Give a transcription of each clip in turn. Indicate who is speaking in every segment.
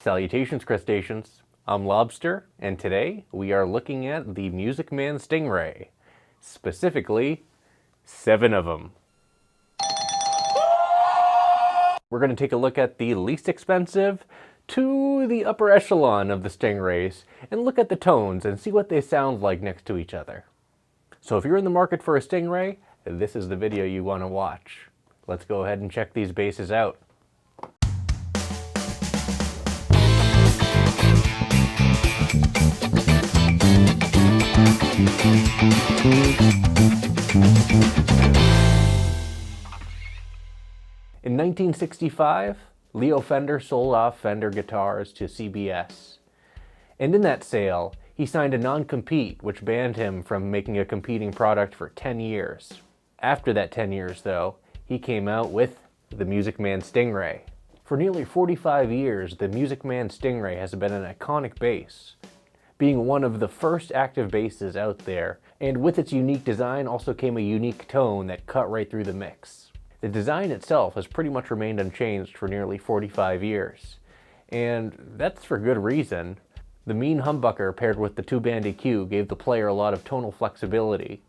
Speaker 1: Salutations, crustaceans. I'm Lobster, and today we are looking at the Musicman Stingray. Specifically, 7 of them. We're going to take a look at the least expensive to the upper echelon of the Stingrays and look at the tones and see what they sound like next to each other. So if you're in the market for a Stingray, this is the video you want to watch. Let's go ahead and check these basses out. In 1965, Leo Fender sold off Fender guitars to CBS. And in that sale, he signed a non-compete which banned him from making a competing product for 10 years. After that 10 years, though, he came out with the Musicman Stingray. For nearly 45 years, the Musicman Stingray has been an iconic bass, being one of the first active basses out there, and with its unique design also came a unique tone that cut right through the mix. The design itself has pretty much remained unchanged for nearly 45 years, and that's for good reason. The mean humbucker paired with the 2-band EQ gave the player a lot of tonal flexibility.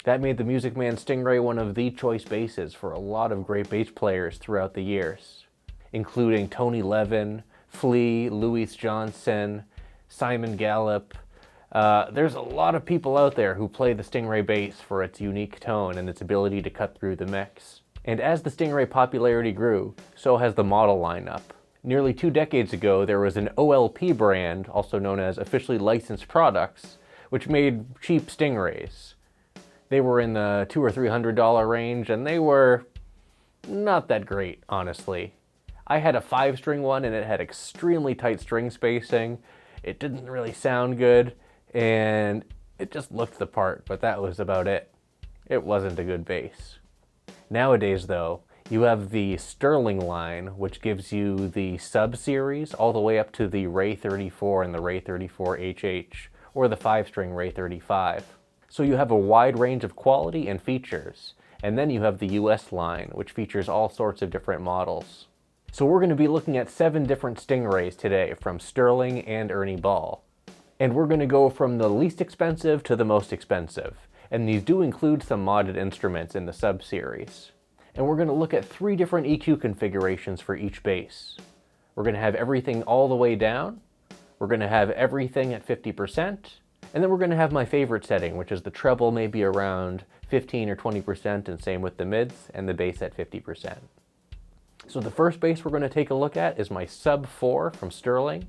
Speaker 1: That made the Musicman Stingray one of the choice basses for a lot of great bass players throughout the years, including Tony Levin, Flea, Louis Johnson, Simon Gallup. There's a lot of people out there who play the Stingray bass for its unique tone and its ability to cut through the mix. And as the Stingray popularity grew, so has the model lineup. Nearly 2 decades ago, there was an OLP brand, also known as Officially Licensed Products, which made cheap Stingrays. They were in the $200 or $300 range, and they were not that great, honestly. I had a 5-string one, and it had extremely tight string spacing. It didn't really sound good, and it just looked the part, but that was about it. It wasn't a good bass. Nowadays, though, you have the Sterling line, which gives you the sub-series all the way up to the Ray34 and the Ray34HH, or the 5-string Ray35. So you have a wide range of quality and features, and then you have the US line, which features all sorts of different models. So we're going to be looking at 7 different Stingrays today from Sterling and Ernie Ball. And we're going to go from the least expensive to the most expensive. And these do include some modded instruments in the sub-series. And we're going to look at 3 different EQ configurations for each bass. We're going to have everything all the way down, we're going to have everything at 50%, and then we're going to have my favorite setting, which is the treble maybe around 15 or 20%, and same with the mids, and the bass at 50%. So the first bass we're going to take a look at is my Sub 4 from Sterling,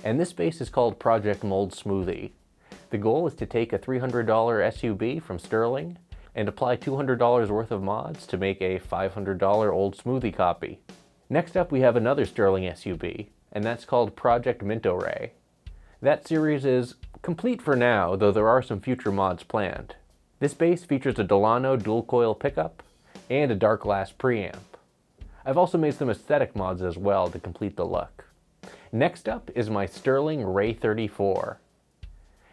Speaker 1: and this bass is called Project Mold Smoothie. The goal is to take a $300 SUB from Sterling and apply $200 worth of mods to make a $500 old Smoothie copy. Next up we have another Sterling SUB, and that's called Project Minto Ray. That series is complete for now, though there are some future mods planned. This bass features a Delano dual coil pickup and a dark glass preamp. I've also made some aesthetic mods as well to complete the look. Next up is my Sterling Ray34.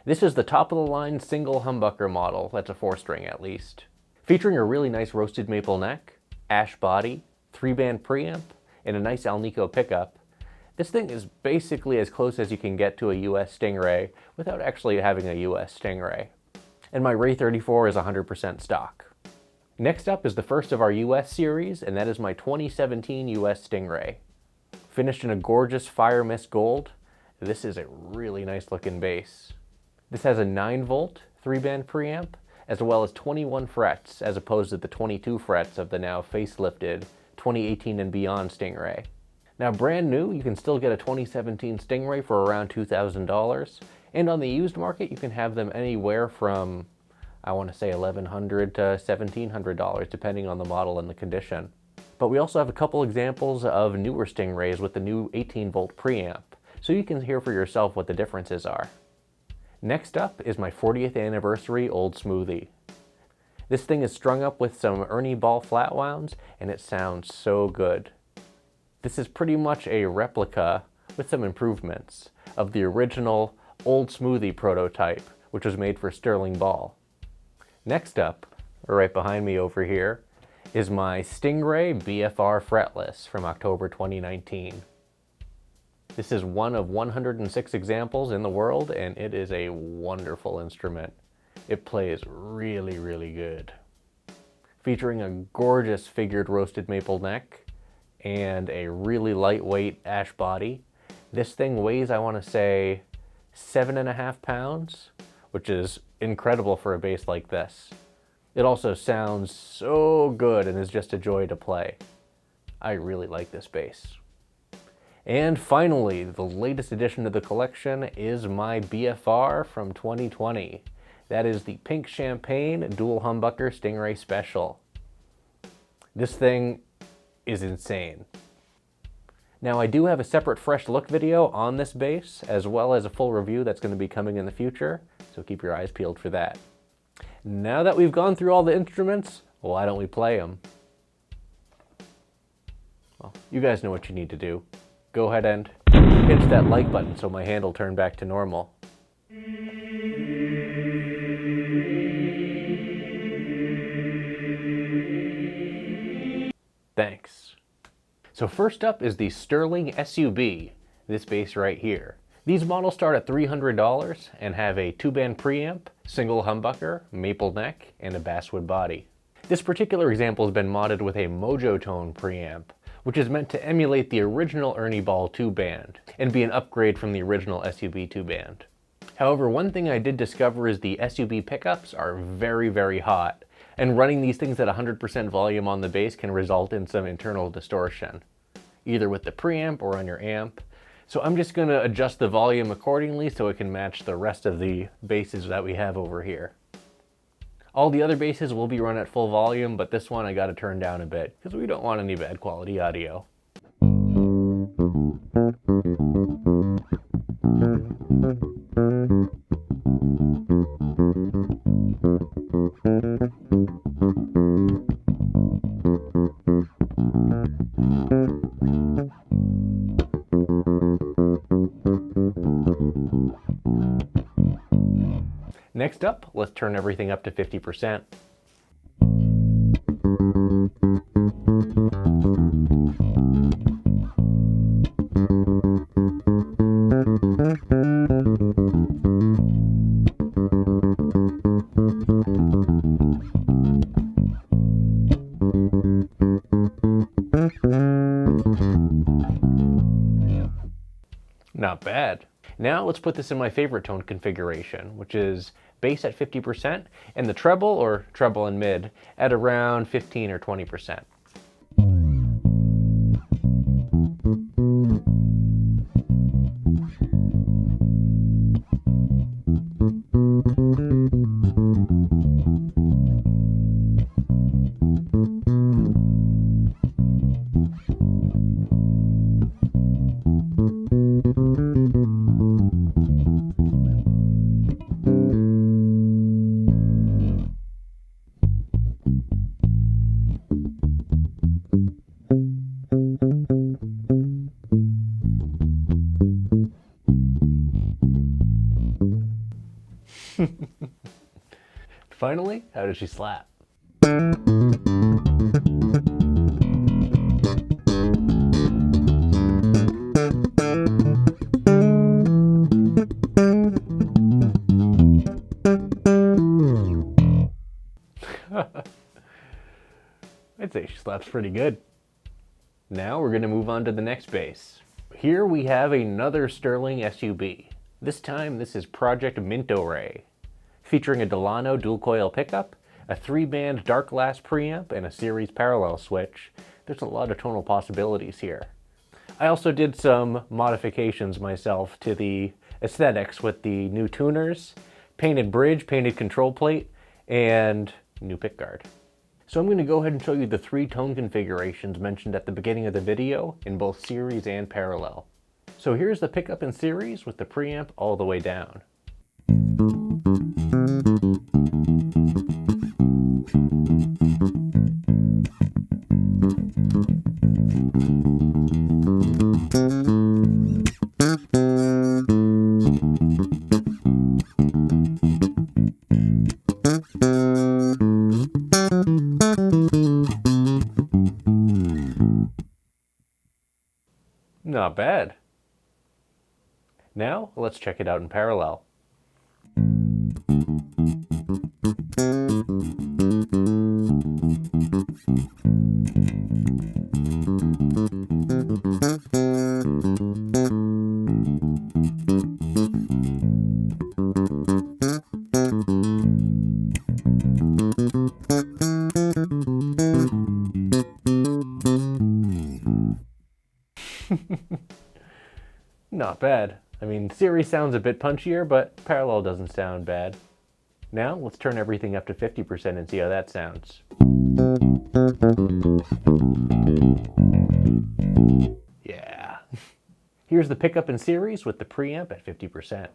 Speaker 1: This is the top-of-the-line single humbucker model, that's a 4-string at least. Featuring a really nice roasted maple neck, ash body, 3-band preamp, and a nice Alnico pickup, this thing is basically as close as you can get to a US Stingray without actually having a US Stingray. And my Ray34 is 100% stock. Next up is the first of our US series, and that is my 2017 US Stingray. Finished in a gorgeous fire mist gold, this is a really nice looking bass. This has a 9-volt 3-band preamp, as well as 21 frets, as opposed to the 22 frets of the now facelifted 2018 and beyond Stingray. Now brand new, you can still get a 2017 Stingray for around $2,000, and on the used market you can have them anywhere from, I want to say $1,100 to $1,700, depending on the model and the condition. But we also have a couple examples of newer Stingrays with the new 18-volt preamp, so you can hear for yourself what the differences are. Next up is my 40th anniversary old Smoothie. This thing is strung up with some Ernie Ball flat wounds, and it sounds so good. This is pretty much a replica, with some improvements, of the original old Smoothie prototype, which was made for Sterling Ball. Next up, right behind me over here, is my Stingray BFR Fretless from October 2019. This is one of 106 examples in the world, and it is a wonderful instrument. It plays really, really good. Featuring a gorgeous figured roasted maple neck and a really lightweight ash body. This thing weighs, I want to say, 7.5 pounds, which is incredible for a bass like this. It also sounds so good and is just a joy to play. I really like this bass. And finally, the latest addition to the collection is my BFR from 2020. That is the Pink Champagne Dual Humbucker Stingray Special. This thing is insane. Now, I do have a separate fresh look video on this bass, as well as a full review that's going to be coming in the future, so keep your eyes peeled for that. Now that we've gone through all the instruments, why don't we play them? Well, you guys know what you need to do. Go ahead and hit that like button so my hand will turn back to normal. Thanks. So first up is the Sterling SUB, this bass right here. These models start at $300 and have a 2-band preamp, single humbucker, maple neck, and a basswood body. This particular example has been modded with a Mojo Tone preamp, which is meant to emulate the original Ernie Ball 2-band and be an upgrade from the original SUB 2-band. However, one thing I did discover is the SUB pickups are very, very hot, and running these things at 100% volume on the bass can result in some internal distortion, either with the preamp or on your amp. So I'm just going to adjust the volume accordingly so it can match the rest of the basses that we have over here. All the other basses will be run at full volume, but this one I got to turn down a bit because we don't want any bad quality audio. Next up, let's turn everything up to 50%. Not bad. Now let's put this in my favorite tone configuration, which is bass at 50% and the treble, or treble and mid, at around 15 or 20%. Finally, how does she slap? I'd say she slaps pretty good. Now we're going to move on to the next bass. Here we have another Sterling SUB. This time this is Project Minto Ray, featuring a Delano dual coil pickup, a 3-band dark glass preamp, and a series parallel switch. There's a lot of tonal possibilities here. I also did some modifications myself to the aesthetics with the new tuners, painted bridge, painted control plate, and new pickguard. So I'm going to go ahead and show you the 3 tone configurations mentioned at the beginning of the video in both series and parallel. So here's the pickup in series with the preamp all the way down. Not bad. Now, let's check it out in parallel. Not bad. I mean, series sounds a bit punchier, but parallel doesn't sound bad. Now, let's turn everything up to 50% and see how that sounds. Yeah. Here's the pickup in series with the preamp at 50%.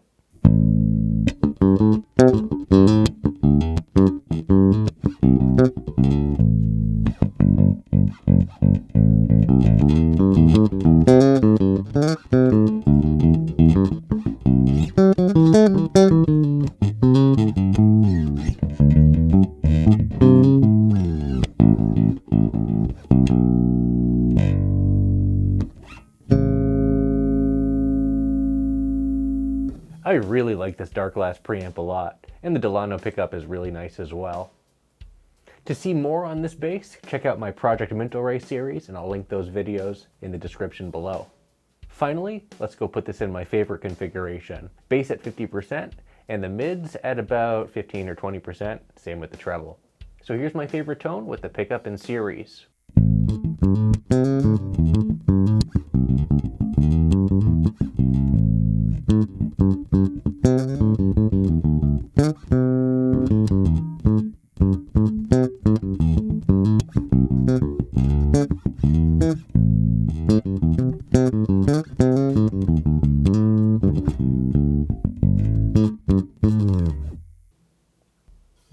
Speaker 1: I really like this Dark Glass preamp a lot, and the Delano pickup is really nice as well. To see more on this bass, check out my Project Minto Ray series, and I'll link those videos in the description below. Finally, let's go put this in my favorite configuration. Bass at 50%, and the mids at about 15 or 20%, same with the treble. So here's my favorite tone with the pickup in series.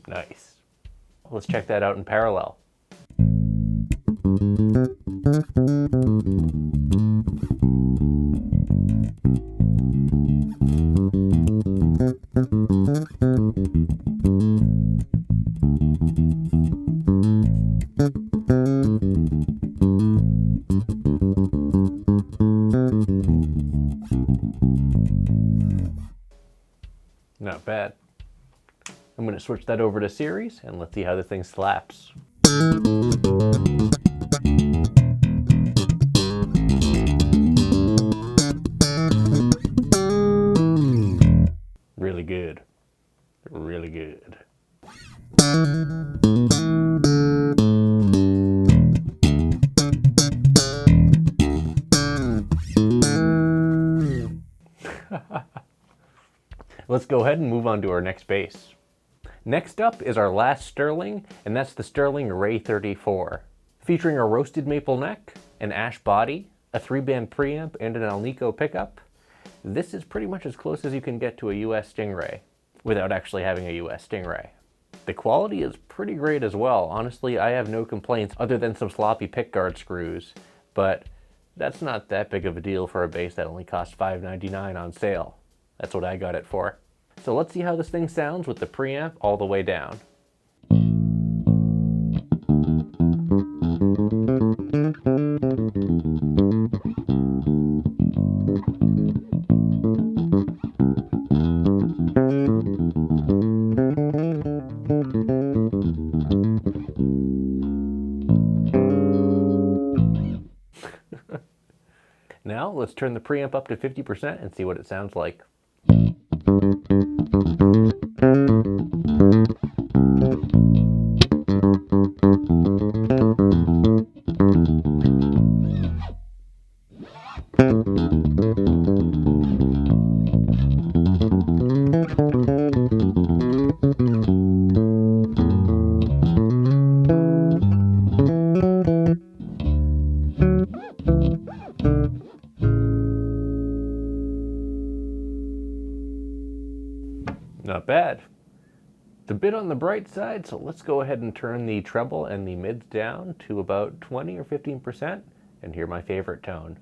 Speaker 1: Nice. Let's check that out in parallel. Not bad. I'm going to switch that over to series and let's see how the thing slaps. Really good. Really good. Let's go ahead and move on to our next bass. Next up is our last Sterling, and that's the Sterling Ray34. Featuring a roasted maple neck, an ash body, a 3-band preamp, and an Alnico pickup, this is pretty much as close as you can get to a US Stingray, without actually having a US Stingray. The quality is pretty great as well. Honestly, I have no complaints other than some sloppy pickguard screws, but that's not that big of a deal for a bass that only cost $5.99 on sale. That's what I got it for. So let's see how this thing sounds with the preamp all the way down. Now let's turn the preamp up to 50% and see what it sounds like. Not bad. It's a bit on the bright side, so let's go ahead and turn the treble and the mids down to about 20 or 15% and hear my favorite tone.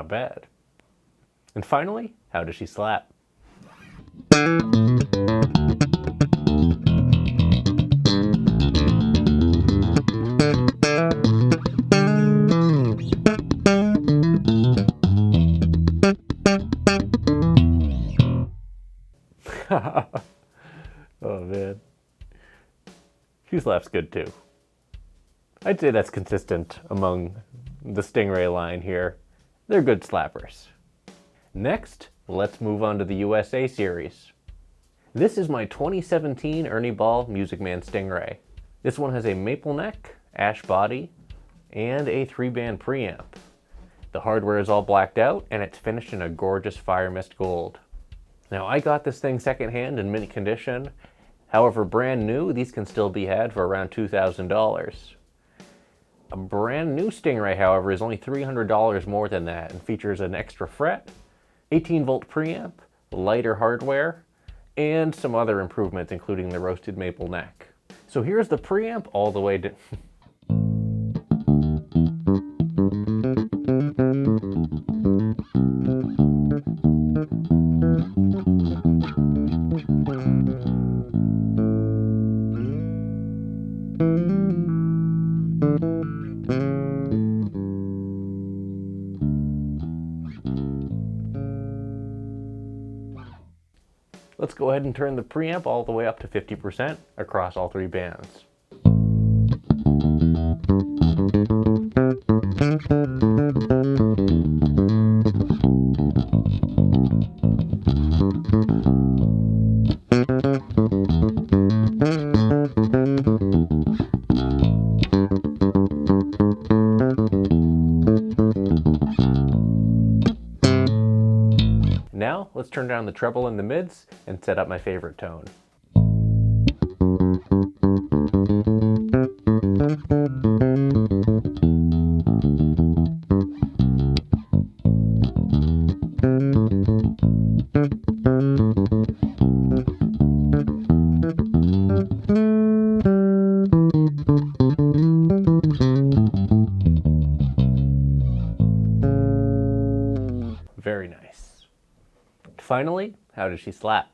Speaker 1: not bad. And finally, how does she slap? Oh man. She slaps good too. I'd say that's consistent among the Stingray line here. They're good slappers. Next, let's move on to the USA series. This is my 2017 Ernie Ball Musicman Stingray. This one has a maple neck, ash body, and a 3-band preamp. The hardware is all blacked out, and it's finished in a gorgeous fire mist gold. Now, I got this thing secondhand in mint condition. However, brand new, these can still be had for around $2,000. A brand new Stingray, however, is only $300 more than that and features an extra fret, 18-volt preamp, lighter hardware, and some other improvements, including the roasted maple neck. So here's the preamp all the way to... Let's go ahead and turn the preamp all the way up to 50% across all 3 bands. Now, let's turn down the treble and the mids and set up my favorite tone. Very nice. Finally, how does she slap?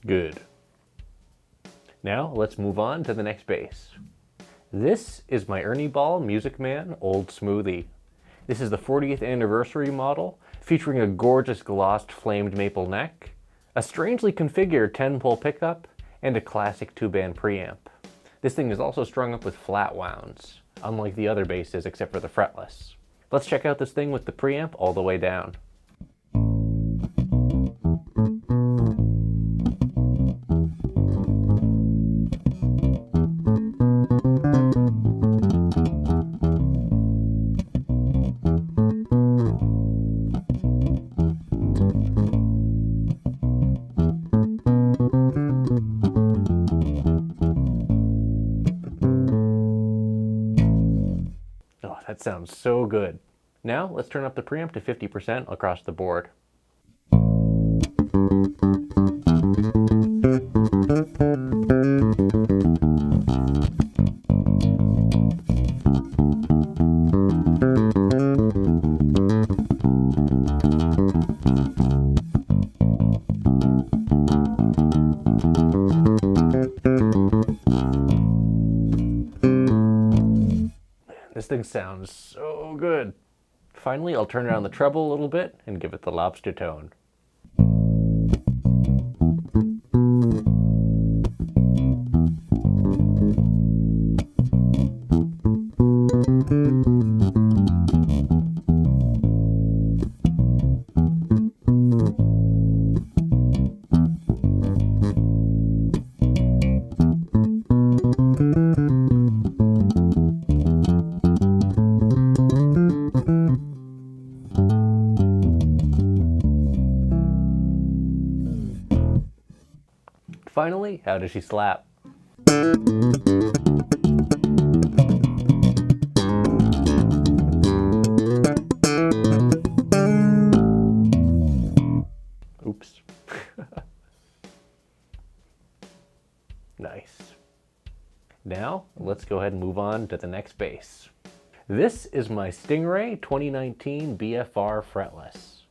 Speaker 1: Good. Now, let's move on to the next bass. This is my Ernie Ball Musicman Old Smoothie. This is the 40th anniversary model, featuring a gorgeous glossed flamed maple neck, a strangely configured 10-pole pickup, and a classic 2-band preamp. This thing is also strung up with flat wounds, unlike the other basses except for the fretless. Let's check out this thing with the preamp all the way down. That sounds so good. Now, let's turn up the preamp to 50% across the board. This thing sounds so good. Finally, I'll turn down the treble a little bit and give it the lobster tone. Finally, how does she slap? Oops. Nice. Now, let's go ahead and move on to the next bass. This is my Stingray 2019 BFR Fretless.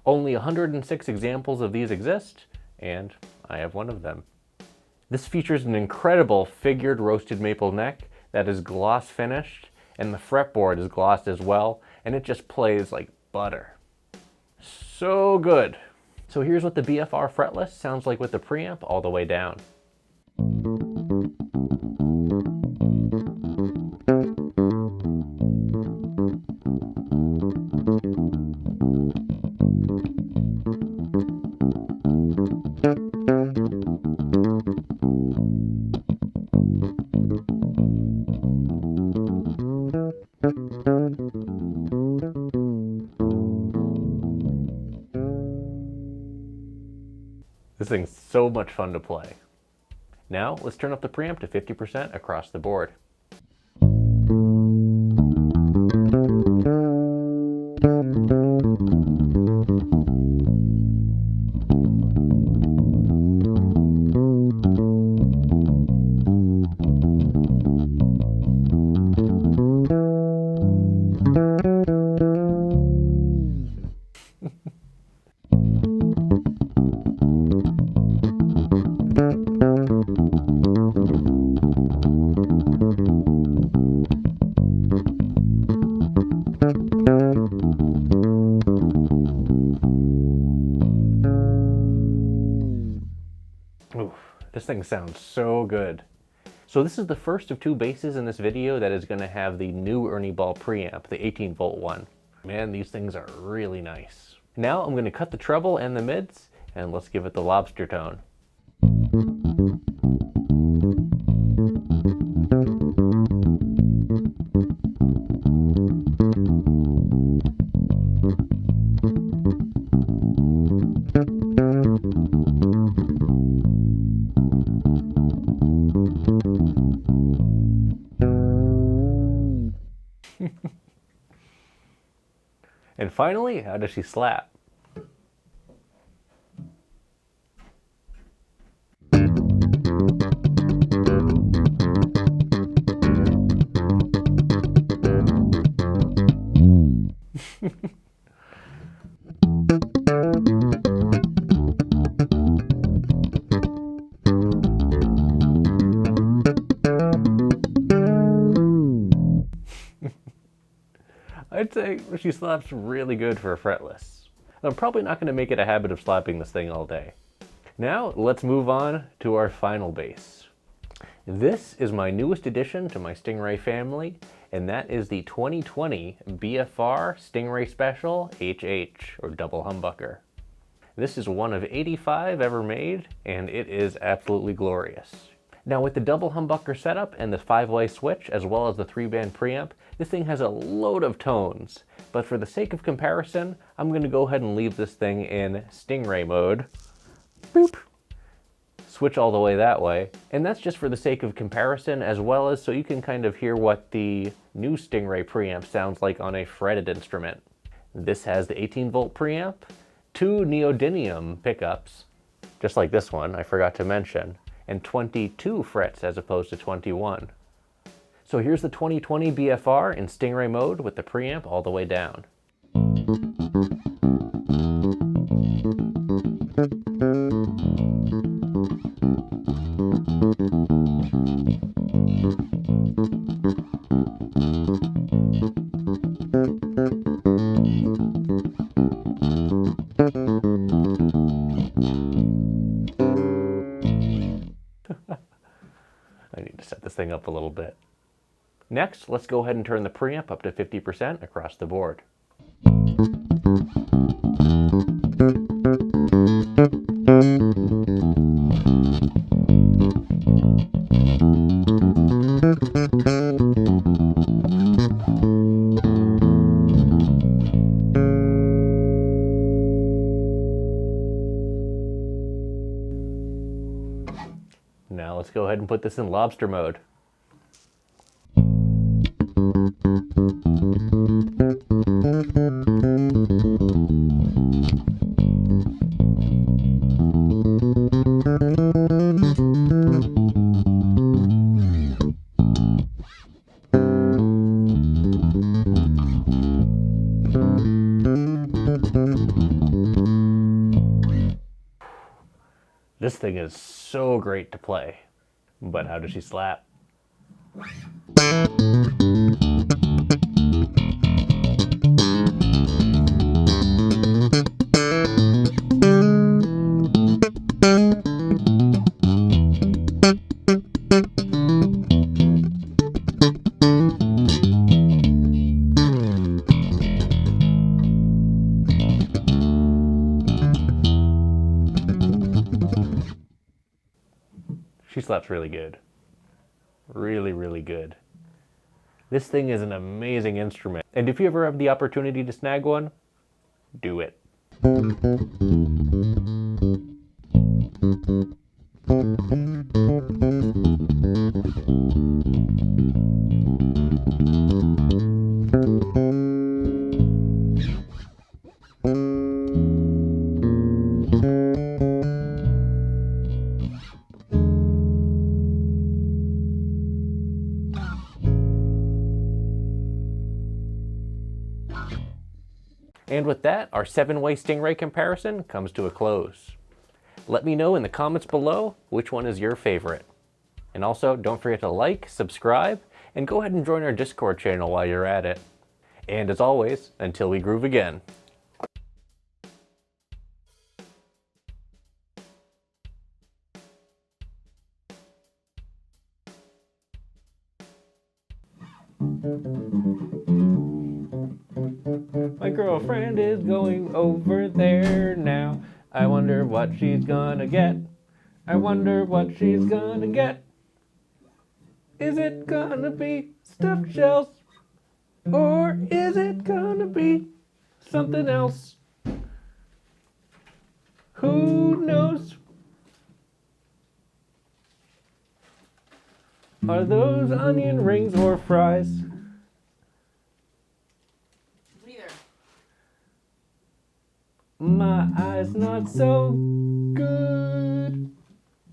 Speaker 1: Only 106 examples of these exist, and I have one of them. This features an incredible figured roasted maple neck that is gloss finished, and the fretboard is glossed as well, and it just plays like butter. So good. So here's what the BFR Fretless sounds like with the preamp all the way down. This thing's so much fun to play. Now, let's turn up the preamp to 50% across the board. Oof, this thing sounds so good. So this is the first of two basses in this video that is going to have the new Ernie Ball preamp, the 18-volt one. Man, these things are really nice. Now I'm going to cut the treble and the mids, and let's give it the lobster tone. And finally, how does she slap? I'd say she slaps really good for a fretless. I'm probably not going to make it a habit of slapping this thing all day. Now, let's move on to our final bass. This is my newest addition to my Stingray family, and that is the 2020 BFR Stingray Special HH, or Double Humbucker. This is one of 85 ever made, and it is absolutely glorious. Now with the double humbucker setup and the 5-way switch, as well as the 3-band preamp, this thing has a load of tones. But for the sake of comparison, I'm going to go ahead and leave this thing in Stingray mode. Boop. Switch all the way that way. And that's just for the sake of comparison, as well as so you can kind of hear what the new Stingray preamp sounds like on a fretted instrument. This has the 18-volt preamp, 2 neodymium pickups, just like this one, I forgot to mention, and 22 frets as opposed to 21. So here's the 2020 BFR in Stingray mode with the preamp all the way down. I need to set this thing up a little bit. Next, let's go ahead and turn the preamp up to 50% across the board. let's go ahead and put this in lobster mode. This thing is so great to play, but how does she slap? She slaps really good. Really, really good. This thing is an amazing instrument. And if you ever have the opportunity to snag one, do it. And with that, our 7-way Stingray comparison comes to a close. Let me know in the comments below which one is your favorite. And also, don't forget to like, subscribe, and go ahead and join our Discord channel while you're at it. And as always, until we groove again. My girlfriend is going over there now. I wonder what she's gonna get. I wonder what she's gonna get. Is it gonna be stuffed shells? Or is it gonna be something else? Who knows? Are those onion rings or fries? My eyes not so good.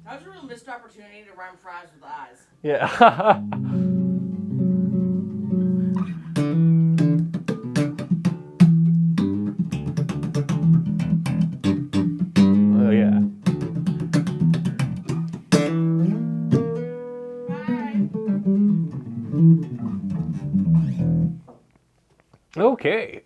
Speaker 2: That was a real missed opportunity to rhyme fries with eyes.
Speaker 1: Yeah. Oh yeah.
Speaker 2: Bye.
Speaker 1: Okay.